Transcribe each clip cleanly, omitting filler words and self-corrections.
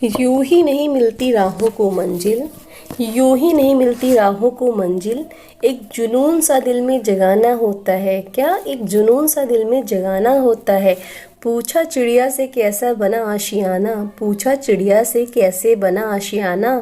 यूं ही नहीं मिलती राहों को मंजिल, यूं ही नहीं मिलती राहों को मंजिल। एक जुनून सा दिल में जगाना होता है, क्या एक जुनून सा दिल में जगाना होता है। पूछा चिड़िया से कैसा बना आशियाना, पूछा चिड़िया से कैसे बना आशियाना।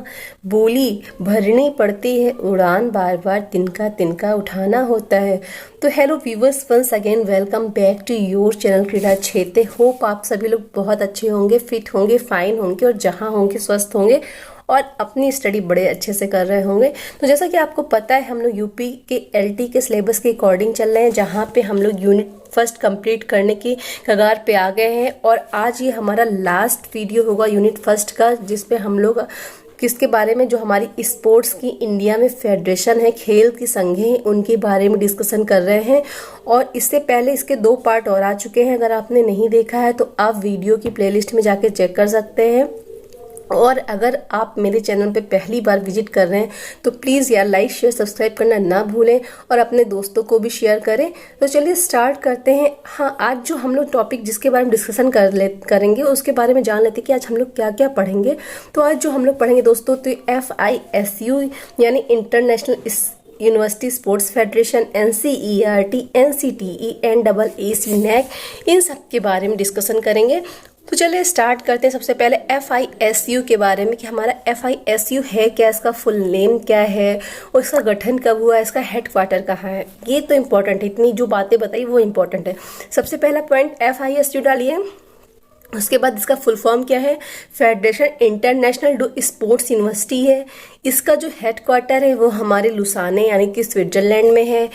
बोली भरनी पड़ती है उड़ान, बार बार तिनका तिनका उठाना होता है। तो hello viewers, once again welcome back to your channel Krida Kshetra. Hope आप सभी लोग बहुत अच्छे होंगे, फिट होंगे, फाइन होंगे और जहाँ होंगे स्वस्थ होंगे और अपनी स्टडी बड़े अच्छे से कर रहे होंगे। तो जैसा कि आपको पता है, हम लोग यूपी के एलटी के सिलेबस के अकॉर्डिंग चल रहे हैं, जहाँ पे हम लोग यूनिट फर्स्ट कंप्लीट करने की कगार पे आ गए हैं। और आज ये हमारा लास्ट वीडियो होगा यूनिट फर्स्ट का, जिसपे हम लोग किसके बारे में, जो हमारी स्पोर्ट्स की इंडिया में फेडरेशन है, खेल की संघ है, उनके बारे में डिस्कशन कर रहे हैं। और इससे पहले इसके 2 पार्ट और आ चुके हैं। अगर आपने नहीं देखा है तो आप वीडियो की प्लेलिस्ट में जाके चेक कर सकते हैं। और अगर आप मेरे चैनल पे पहली बार विजिट कर रहे हैं तो प्लीज़ यार लाइक शेयर सब्सक्राइब करना ना भूलें और अपने दोस्तों को भी शेयर करें। तो चलिए स्टार्ट करते हैं। हाँ, आज जो हम लोग टॉपिक जिसके बारे में डिस्कशन करेंगे उसके बारे में जान लेते हैं कि आज हम लोग क्या क्या पढ़ेंगे। तो आज जो हम लोग पढ़ेंगे दोस्तों, तो FISU यानी international university sports federation, NCERT, NCTE, NAAC, NAC, इन सब के बारे में डिस्कशन करेंगे। तो चलिए स्टार्ट करते हैं। सबसे पहले FISU के बारे में कि हमारा FISU है क्या, इसका फुल नेम क्या है और इसका गठन कब हुआ, इसका हेडक्वार्टर कहाँ है। ये तो इम्पोर्टेंट है, इतनी जो बातें बताई वो इम्पोर्टेंट है। सबसे पहला पॉइंट FISU डालिए। उसके बाद इसका फुल फॉर्म क्या है, फेडरेशन इंटरनेशनल स्पोर्ट्स यूनिवर्सिटी है। इसका जो हेडक्वार्टर है वो हमारे लुसाने यानी कि स्विट्जरलैंड में है।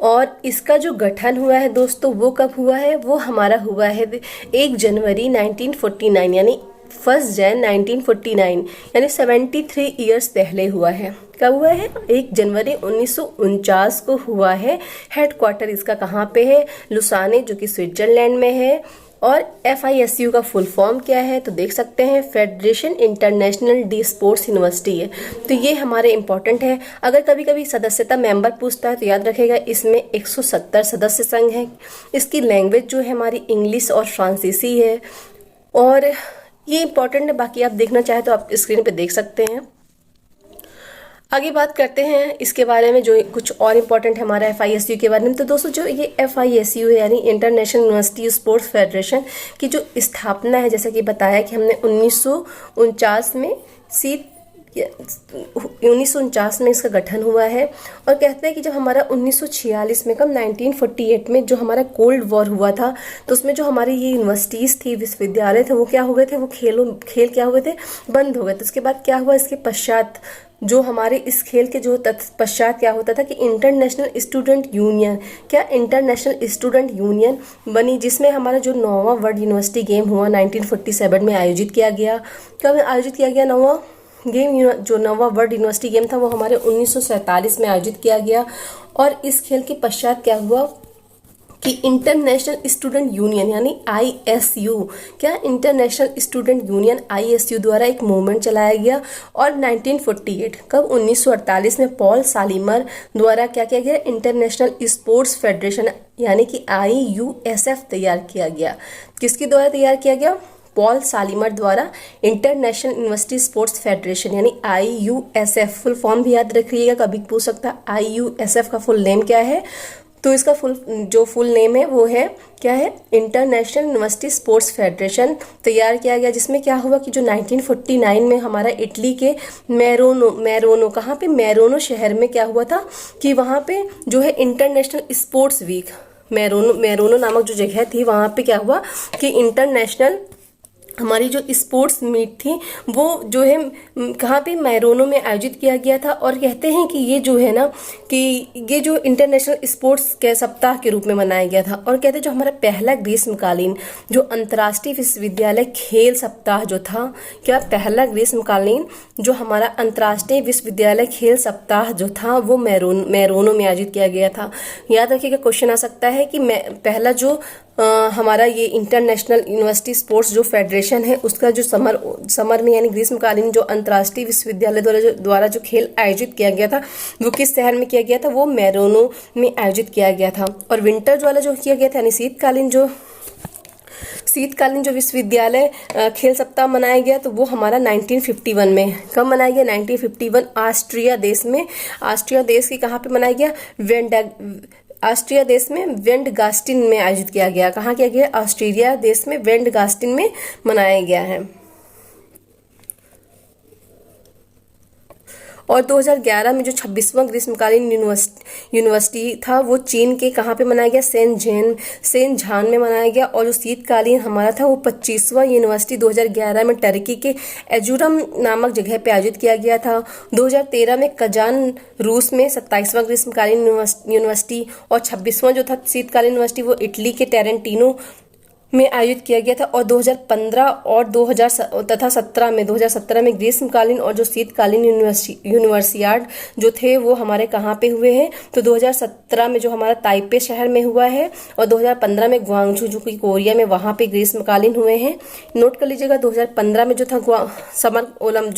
और इसका जो गठन हुआ है दोस्तों, वो कब हुआ है, वो हमारा हुआ है 1 जनवरी 1949 यानी 1 जन 1949 यानी 73 ईयर्स पहले हुआ है। कब हुआ है, 1 जनवरी 1949 को हुआ है। हेडक्वार्टर इसका कहाँ पे है, लुसाने, जो कि स्विट्जरलैंड में है। और FISU का फुल फॉर्म क्या है, तो देख सकते हैं federation international D sports university है। तो ये हमारे इम्पोर्टेंट है। अगर कभी कभी सदस्यता मेंबर पूछता है तो याद रखेगा इसमें 170 सदस्य संघ है। इसकी लैंग्वेज जो है हमारी इंग्लिश और फ्रांसीसी है। और ये इम्पोर्टेंट है, बाकी आप देखना चाहे तो आप स्क्रीन पे देख सकते हैं। आगे बात करते हैं इसके बारे में, जो कुछ और इम्पोर्टेंट है हमारा FISU के बारे में। तो दोस्तों जो ये FISU है यानी इंटरनेशनल यूनिवर्सिटी स्पोर्ट्स फेडरेशन की जो स्थापना है, जैसा कि बताया कि हमने 1949 में 1949 में इसका गठन हुआ है। और कहते हैं कि जब हमारा 1946 में, कब 1948 में जो हमारा कोल्ड वॉर हुआ था, तो उसमें जो हमारी ये यूनिवर्सिटीज़ थी, विश्वविद्यालय थे, वो क्या हो गए थे, वो खेल क्या हुए थे, बंद हो गए। तो उसके बाद क्या हुआ, इसके पश्चात जो हमारे इस खेल के जो पश्चात क्या होता था कि इंटरनेशनल स्टूडेंट यूनियन, क्या इंटरनेशनल स्टूडेंट यूनियन बनी, जिसमें हमारा जो 9वां वर्ल्ड यूनिवर्सिटी गेम हुआ 1947 में आयोजित किया गया। कब आयोजित किया गया 9वां गेम, जो 9वां वर्ल्ड यूनिवर्सिटी गेम था वो हमारे 1947 में आयोजित किया गया। और इस खेल के पश्चात क्या हुआ कि इंटरनेशनल स्टूडेंट यूनियन यानी ISU, क्या इंटरनेशनल स्टूडेंट यूनियन ISU द्वारा एक मूवमेंट चलाया गया। और 1948, कब 1948 में पॉल सालिमर द्वारा क्या किया गया, इंटरनेशनल स्पोर्ट्स फेडरेशन यानी कि IUSF तैयार किया गया। किसके द्वारा तैयार किया गया, पॉल सालिमर द्वारा इंटरनेशनल यूनिवर्सिटी स्पोर्ट्स फेडरेशन यानी IUSF। फुल फॉर्म भी याद रखिएगा, कभी पूछ सकता है IUSF का फुल नेम क्या है। तो इसका फुल नेम है वो है क्या है, इंटरनेशनल यूनिवर्सिटी स्पोर्ट्स फेडरेशन तैयार किया गया। जिसमें क्या हुआ कि जो 1949 में हमारा इटली के मैरोनो कहाँ पे, मैरोनो शहर में क्या हुआ था कि वहाँ पे जो है इंटरनेशनल स्पोर्ट्स वीक, मैरोनो नामक जो जगह थी, वहाँ पे क्या हुआ कि इंटरनेशनल हमारी जो स्पोर्ट्स मीट थी वो जो है कहाँ पे, मैरोनो में आयोजित किया गया था। और कहते हैं कि ये जो है ना कि ये जो इंटरनेशनल स्पोर्ट्स के सप्ताह के रूप में मनाया गया था। और कहते हैं जो हमारा पहला ग्रीष्मकालीन जो अंतर्राष्ट्रीय विश्वविद्यालय खेल सप्ताह जो था, क्या पहला ग्रीष्मकालीन जो हमारा अंतर्राष्ट्रीय विश्वविद्यालय खेल सप्ताह जो था वो मैरोनो में आयोजित किया गया था। याद रखिएगा, क्वेश्चन आ सकता है कि पहला जो हमारा ये इंटरनेशनल यूनिवर्सिटी स्पोर्ट्स जो फेडरेशन है उसका जो समर में यानी ग्रीष्मकालीन जो अंतर्राष्ट्रीय विश्वविद्यालय द्वारा जो खेल आयोजित किया गया था वो किस शहर में किया गया था, वो मैरोनो में आयोजित किया गया था। और विंटर वाला जो किया गया था यानी शीतकालीन जो शीतकालीन जो विश्वविद्यालय खेल सप्ताह मनाया गया तो वो हमारा 1951 में। कब मनाया गया? 1951 ऑस्ट्रिया देश में। ऑस्ट्रिया देश की कहाँ पे मनाया गया? ऑस्ट्रिया देश में वेंडगास्टिन में आयोजित किया गया। कहाँ किया गया? ऑस्ट्रेलिया देश में वेंडगास्टिन में मनाया गया है। और 2011 में जो 26वां ग्रीष्मकालीन यूनिवर्सिटी था वो चीन के कहाँ पे मनाया गया? सेनझान में मनाया गया। और जो शीतकालीन हमारा था वो 25वां यूनिवर्सिटी 2011 में टर्की के एजुरम नामक जगह पे आयोजित किया गया था। 2013 में कजान रूस में 27वां ग्रीष्मकालीन यूनिवर्सिटी और 26वां जो था शीतकालीन यूनिवर्सिटी वो इटली के टेरेंटिनो में आयोजित किया गया था। और 2015 और 2017 में ग्रीष्मकालीन और जो शीतकालीन यूनिवर्सियाड जो थे वो हमारे कहाँ पे हुए हैं? तो 2017 में जो हमारा ताइपे शहर में हुआ है और 2015 में ग्वांगझू जो कि कोरिया में वहाँ पे ग्रीष्मकालीन हुए हैं। नोट कर लीजिएगा 2015 में जो था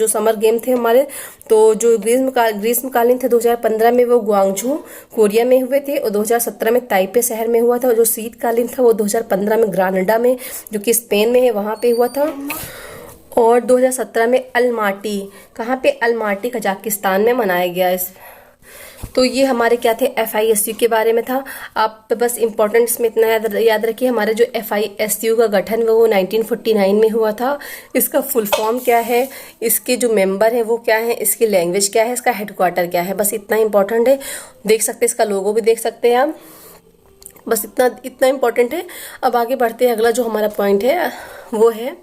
समर गेम थे हमारे, तो जो ग्रीष्मकालीन थे 2015 में वो ग्वांगझू कोरिया में हुए थे और 2017 में ताइपे शहर में हुआ था। और जो शीतकालीन था वो 2015 में ग्रानडा में जो कि स्पेन में है वहां पे हुआ था। और 2017 में अलमाटी, कहाँ पे? अलमाटी कजाकिस्तान में मनाया गया। तो ये हमारे क्या थे? FISU के बारे में था। आप बस इम्पोर्टेंट इसमें इतना याद रखिए, हमारे जो FISU का गठन वो 1949 में हुआ था। इसका फुल फॉर्म क्या है, इसके जो मेंबर हैं वो क्या है, इसकी लैंग्वेज क्या है, इसका हेडक्वार्टर क्या है, बस इतना इम्पोर्टेंट है। देख सकते हैं, इसका लोगो भी देख सकते हैं आप, बस इतना इम्पोर्टेंट है। अब आगे बढ़ते हैं, अगला जो हमारा पॉइंट है वो है,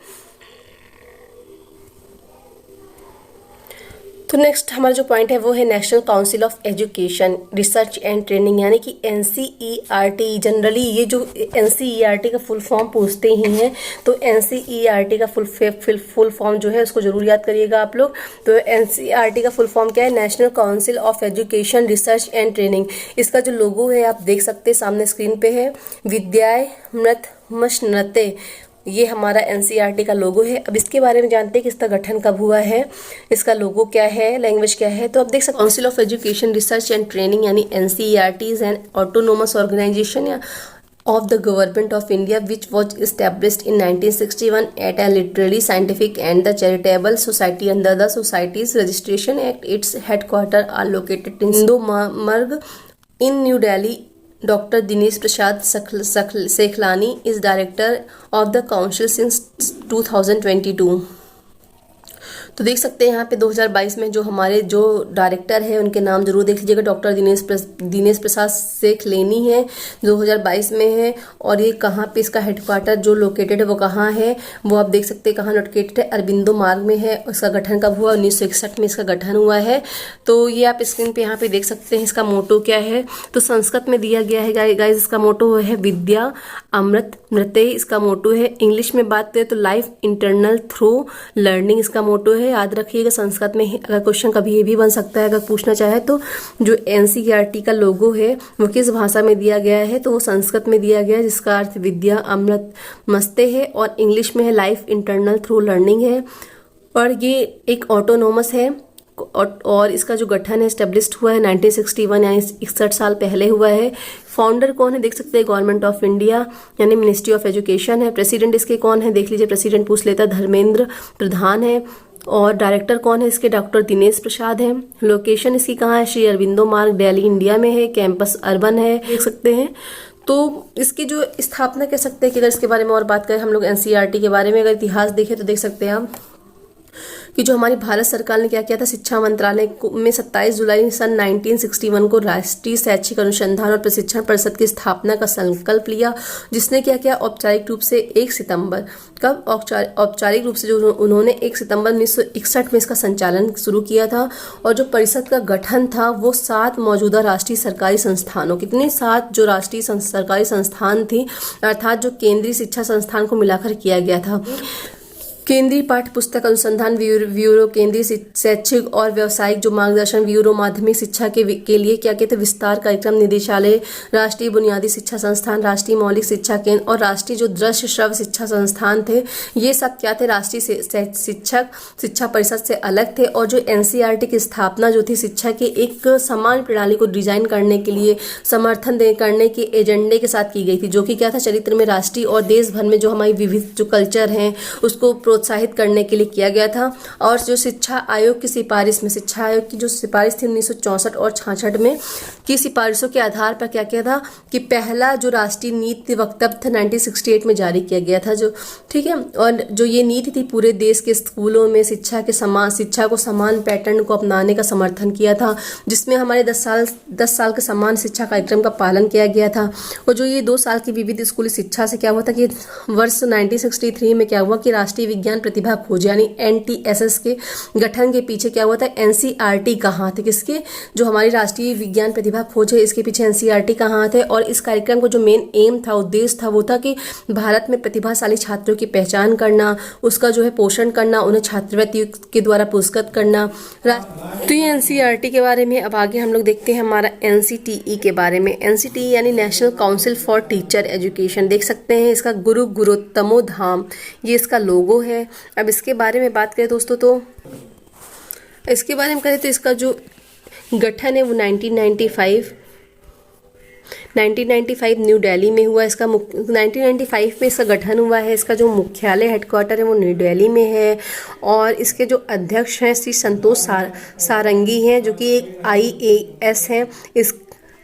तो नेक्स्ट हमारा जो पॉइंट है वो है national council of education research and training यानी कि NCERT। जनरली ये जो NCERT का फुल फॉर्म पूछते ही हैं, तो NCERT का फुल फॉर्म जो है उसको जरूर याद करिएगा आप लोग। तो NCERT का फुल फॉर्म क्या है? National council of education research and training. इसका जो लोगो है आप देख सकते हैं, सामने स्क्रीन पे है, विद्याय मृत मशनते, ये हमारा NCERT का लोगो है। अब इसके बारे में जानते हैं कि इसका गठन कब हुआ है, इसका लोगो क्या है, लैंग्वेज क्या है। तो आप देख सकते हैं, council of education research and training यानी NCERT is an autonomous organisation of the Government of India which was established in 1961 at a literary, scientific and the charitable society under the Societies Registration Act. Its headquarters are located in Hindu in New Delhi. Dr. Dinesh Prasad Sekhlani is director of the council since 2022. तो देख सकते हैं यहाँ पे 2022 में जो हमारे जो डायरेक्टर है उनके नाम जरूर देख लीजिएगा। डॉक्टर दिनेश प्रसाद सेखलेनी है, 2022 में है। और ये कहाँ पे इसका हेडक्वार्टर जो लोकेटेड है वो कहाँ है, वो आप देख सकते हैं कहाँ लोकेटेड है, अरबिंदो मार्ग में है। इसका गठन कब हुआ? 1961 में इसका गठन हुआ है। तो ये आप स्क्रीन पे यहाँ पे देख सकते हैं। इसका मोटो क्या है, तो संस्कृत में दिया गया है गाइस, इसका मोटो है विद्या अमृत मृते, इसका मोटो है। इंग्लिश में बात करें तो लाइफ इंटरनल थ्रू लर्निंग इसका मोटो है। याद रखिएगा, संस्कृत में अगर क्वेश्चन कभी ये भी बन सकता है, अगर पूछना चाहे तो जो NCERT का लोगो है वो किस भाषा में दिया गया है, तो वो संस्कृत में दिया गया है, जिसका अर्थ विद्या अमृत मस्ते है। और इंग्लिश में है लाइफ इंटरनल थ्रू लर्निंग है। और ये एक ऑटोनोमस है और इसका जो गठन है स्टेब्लिश्ड हुआ है 1961 यानी 61 साल पहले हुआ है। फाउंडर कौन है देख सकते हैं, गवर्नमेंट ऑफ इंडिया यानी मिनिस्ट्री ऑफ एजुकेशन है। प्रेसिडेंट इसके कौन है देख लीजिए, प्रेसिडेंट पूछ लेता, धर्मेंद्र प्रधान है। और डायरेक्टर कौन है इसके, डॉक्टर दिनेश प्रसाद है। लोकेशन इसकी कहाँ है, श्री अरबिंदो मार्ग दिल्ली इंडिया में है। कैंपस अर्बन है, देख सकते हैं। तो इसकी जो स्थापना कह सकते हैं कि अगर इसके बारे में और बात करें हम लोग NCERT के बारे में, अगर इतिहास देखें तो देख सकते हैं हम कि जो हमारी भारत सरकार ने क्या किया था, शिक्षा मंत्रालय में 27 जुलाई सन 1961 को राष्ट्रीय शैक्षिक अनुसंधान और प्रशिक्षण परिषद की स्थापना का संकल्प लिया, जिसने क्या किया, औपचारिक रूप से 1 सितंबर कब औपचारिक रूप से जो उन्होंने 1 सितंबर 1961 में इसका संचालन शुरू किया था। और जो परिषद का गठन था वो 7 मौजूदा राष्ट्रीय सरकारी संस्थानों, कितने 7 जो राष्ट्रीय सरकारी संस्थान थी, अर्थात जो केंद्रीय शिक्षा संस्थान को मिलाकर किया गया था। केंद्रीय पाठ्य पुस्तक अनुसंधान ब्यूरो, केंद्रीय शैक्षिक और व्यावसायिक जो मार्गदर्शन ब्यूरो, माध्यमिक शिक्षा के लिए क्या कहते हैं विस्तार कार्यक्रम निदेशालय, राष्ट्रीय बुनियादी शिक्षा संस्थान, राष्ट्रीय मौलिक शिक्षा केंद्र और राष्ट्रीय जो दृश्य श्रव्य शिक्षा संस्थान थे, ये सब क्या थे राष्ट्रीय शिक्षा परिषद से अलग थे। और जो एनसीईआरटी की स्थापना जो थी शिक्षा की एक समान प्रणाली को डिजाइन करने के लिए समर्थन करने के एजेंडे के साथ की गई थी, जो कि क्या था चरित्र में राष्ट्रीय और देश भर में जो हमारी विविध जो कल्चर हैं उसको प्रोत्साहित करने के लिए किया गया था। और जो शिक्षा आयोग की सिफारिश में, शिक्षा आयोग की जो सिफारिश थी 1964 और 66 में की सिफारिशों के आधार पर क्या किया था कि पहला जो राष्ट्रीय नीति वक्तव्य था 1968 में जारी किया गया था, जो ठीक है। और जो ये नीति थी पूरे देश के स्कूलों में शिक्षा को समान पैटर्न को अपनाने का समर्थन किया था, जिसमें हमारे 10 साल के समान शिक्षा कार्यक्रम का पालन किया गया था। और जो ये 2 साल की विविध स्कूली शिक्षा से क्या हुआ था कि वर्ष 1963 में क्या हुआ कि राष्ट्रीय विज्ञान प्रतिभा खोज यानी एनटीएसएस के गठन के पीछे क्या हुआ था एनसीईआरटी का हाथ है। किसके? जो हमारी राष्ट्रीय विज्ञान प्रतिभा खोज है इसके पीछे एनसीईआरटी का हाथ है। और इस कार्यक्रम का जो मेन एम था, उद्देश्य था, वो था कि भारत में प्रतिभाशाली छात्रों की पहचान करना, उसका जो है पोषण करना, उन्हें छात्रवृत्ति के द्वारा पुरस्कृत करना। तो ये एनसीईआरटी के बारे में। अब आगे हम लोग देखते हैं हमारा एनसीटीई के बारे में। एनसीटीई यानी national council for teacher education, देख सकते हैं इसका गुरुतमो धाम, ये इसका लोगो है। अब इसके बारे में बात करें दोस्तों, तो इसके बारे में करें तो इसका जो गठन है वो 1995 न्यू दिल्ली में हुआ। इसका 1995 में इसका गठन हुआ है। इसका जो मुख्यालय हेडक्वार्टर है वो न्यू दिल्ली में है। और इसके जो अध्यक्ष हैं श्री संतोष सारंगी हैं, जो कि एक IAS हैं।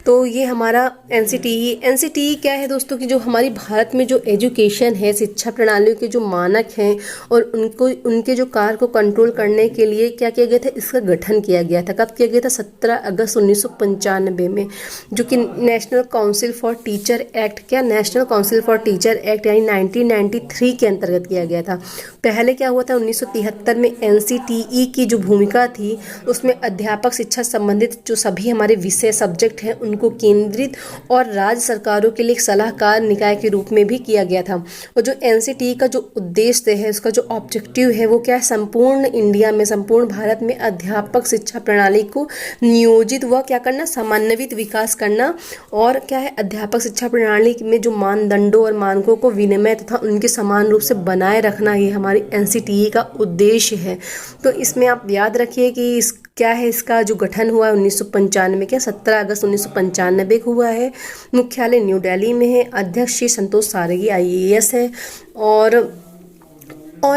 तो ये हमारा एनसीटीई क्या है दोस्तों कि जो हमारी भारत में जो एजुकेशन है, शिक्षा प्रणालियों के जो मानक हैं और उनके जो कार्य को कंट्रोल करने के लिए क्या किया गया था, इसका गठन किया गया था। कब किया गया था? 17 अगस्त 1995 में, जो कि national council for teacher act, क्या national council for teacher act यानी 1993 के अंतर्गत किया गया था। पहले क्या हुआ था 1973 में एनसीटीई की जो भूमिका थी उसमें अध्यापक शिक्षा संबंधित जो सभी हमारे विषय सब्जेक्ट हैं उनको केंद्रित और राज्य सरकारों के लिए एक सलाहकार निकाय के रूप में भी किया गया था। और जो एनसीटीई का जो उद्देश्य है, उसका जो ऑब्जेक्टिव है वो क्या है, संपूर्ण इंडिया में, संपूर्ण भारत में अध्यापक शिक्षा प्रणाली को नियोजित व क्या करना, समन्वित विकास करना। और क्या है, अध्यापक शिक्षा प्रणाली में जो मानदंडों और मानकों को विनिमय तथा उनके समान रूप से बनाए रखना, ये हमारी एनसीटीई का उद्देश्य है। तो इसमें आप याद रखिए कि क्या है, इसका जो गठन हुआ है 1995 क्या 17 अगस्त 1995 को हुआ है। मुख्यालय न्यू दिल्ली में है। अध्यक्ष श्री संतोष सारंगी IAS है। और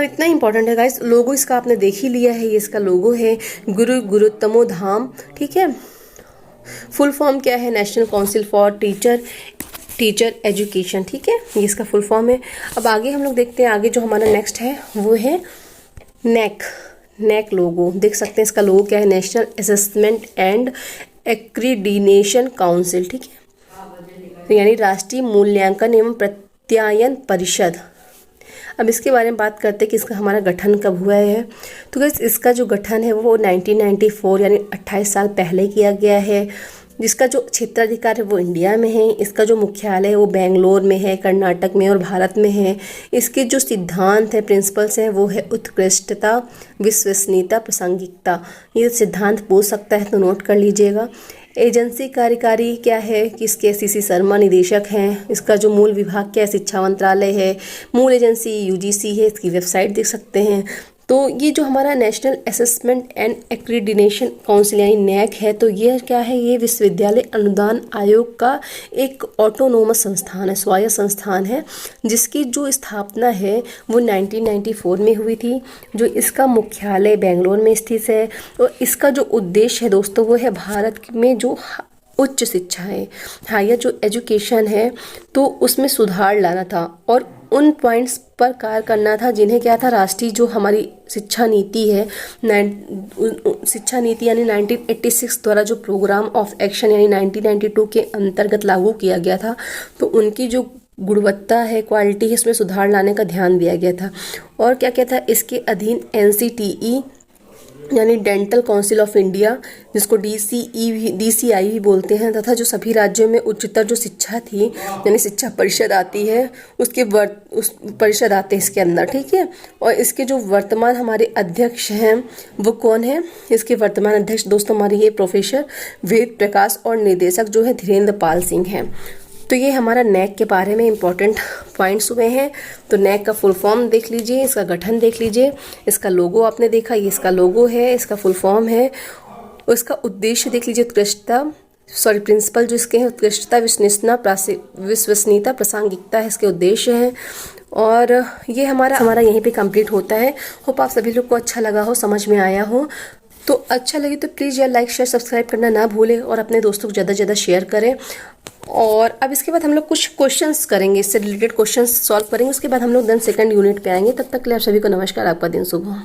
इतना इंपॉर्टेंट है गाइस, लोगो इसका आपने देख ही लिया है, ये इसका लोगो है गुरुतमो धाम, ठीक है। फुल फॉर्म क्या है, national council for teacher education, ठीक है, ये इसका फुल फॉर्म है। अब आगे हम लोग देखते हैं, आगे जो हमारा नेक्स्ट है वो है नेक लोगो, देख सकते हैं इसका लोगो क्या है, नेशनल असेसमेंट एंड एक्रीडिनेशन काउंसिल, ठीक है, तो यानी राष्ट्रीय मूल्यांकन एवं प्रत्यायन परिषद। अब इसके बारे में बात करते हैं कि इसका हमारा गठन कब हुआ है। तो गाइस इसका जो गठन है वो 1994 यानी 28 साल पहले किया गया है। जिसका जो क्षेत्राधिकार है वो इंडिया में है। इसका जो मुख्यालय है वो बेंगलोर में है, कर्नाटक में और भारत में है। इसके जो सिद्धांत है, प्रिंसिपल्स हैं, वो है उत्कृष्टता, विश्वसनीयता, प्रासंगिकता। ये सिद्धांत पूछ सकता है तो नोट कर लीजिएगा। एजेंसी कार्यकारी क्या है कि इसके CC शर्मा निदेशक हैं। इसका जो मूल विभाग क्या है, शिक्षा मंत्रालय है। मूल एजेंसी UGC है, इसकी वेबसाइट देख सकते हैं। तो ये जो हमारा नेशनल असेसमेंट एंड एक्रीडिनेशन काउंसिल यानी NAAC है, तो ये क्या है, ये विश्वविद्यालय अनुदान आयोग का एक ऑटोनोमस संस्थान है, स्वायत्त संस्थान है, जिसकी जो स्थापना है वो 1994 में हुई थी। जो इसका मुख्यालय बेंगलोर में स्थित है। और इसका जो उद्देश्य है दोस्तों वो है भारत में जो उच्च शिक्षा है, हायर जो एजुकेशन है, तो उसमें सुधार लाना था और उन पॉइंट्स पर कार्य करना था जिन्हें क्या था, राष्ट्रीय जो हमारी शिक्षा नीति है, शिक्षा नीति यानी 1986 द्वारा जो प्रोग्राम ऑफ एक्शन यानी 1992 के अंतर्गत लागू किया गया था। तो उनकी जो गुणवत्ता है, क्वालिटी है, इसमें सुधार लाने का ध्यान दिया गया था। और क्या क्या था, इसके अधीन एनसीटीई यानी डेंटल काउंसिल ऑफ इंडिया, जिसको DCI भी बोलते हैं, तथा जो सभी राज्यों में उच्चतर जो शिक्षा थी यानी शिक्षा परिषद आती है, उस परिषद आते हैं इसके अंदर, ठीक है। और इसके जो वर्तमान हमारे अध्यक्ष हैं वो कौन है? इसके वर्तमान अध्यक्ष दोस्तों हमारे ये प्रोफेसर वेद प्रकाश और निदेशक जो है धीरेन्द्र पाल सिंह हैं। तो ये हमारा नैक के बारे में इम्पोर्टेंट पॉइंट्स हुए हैं। तो नैक का फुल फॉर्म देख लीजिए, इसका गठन देख लीजिए, इसका लोगो आपने देखा, ये इसका लोगो है, इसका फुल फॉर्म है। उसका उद्देश्य देख लीजिए, प्रिंसिपल जो इसके हैं उत्कृष्टता, विश्वसनीयता, प्रासंगिकता है इसके उद्देश्य हैं। और ये हमारा यहीं पे कंप्लीट होता है। होप आप सभी लोग को अच्छा लगा हो, समझ में आया हो। तो अच्छा लगे तो प्लीज़ यार लाइक शेयर सब्सक्राइब करना ना भूलें और अपने दोस्तों को ज़्यादा से ज़्यादा शेयर करें। और अब इसके बाद हम लोग कुछ क्वेश्चंस करेंगे, इससे रिलेटेड क्वेश्चंस सॉल्व करेंगे। उसके बाद हम लोग देन सेकंड यूनिट पे आएंगे। तब तक के लिए आप सभी को नमस्कार, आपका दिन शुभ हो।